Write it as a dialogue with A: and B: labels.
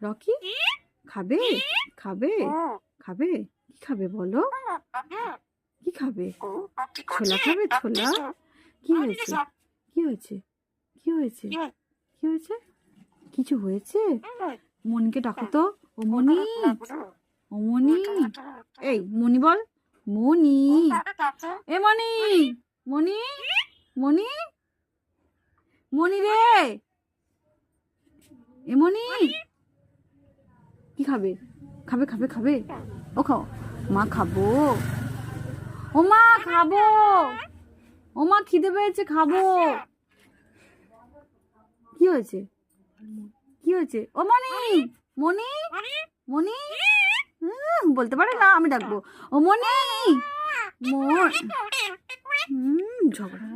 A: Rocky খাবে খাবে খাবে কি খাবে বলো? কি খাবে? ছোলা খাবে? ছোলা? কি হয়েছে? কি হয়েছে? কি হয়েছে? কি হয়েছে? কিছু হয়েছে? মনিকে ডাকো তো। ও মনি, ও মনি, এই মনি বল। মনি, এ মনি, মনি, মনি, মনি রে, এ মনি। কি খাবে? খাবে খাবে খাবে? ও খাও। মা খাবো। ও মা খাবো। ও মা খিদে পেয়েছে খাবো। কি হয়েছে? কি হয়েছে? ও মনি, মনি, মনি, বলতে পারে না, আমি ডাকবো। ও মনি, ঝগড়া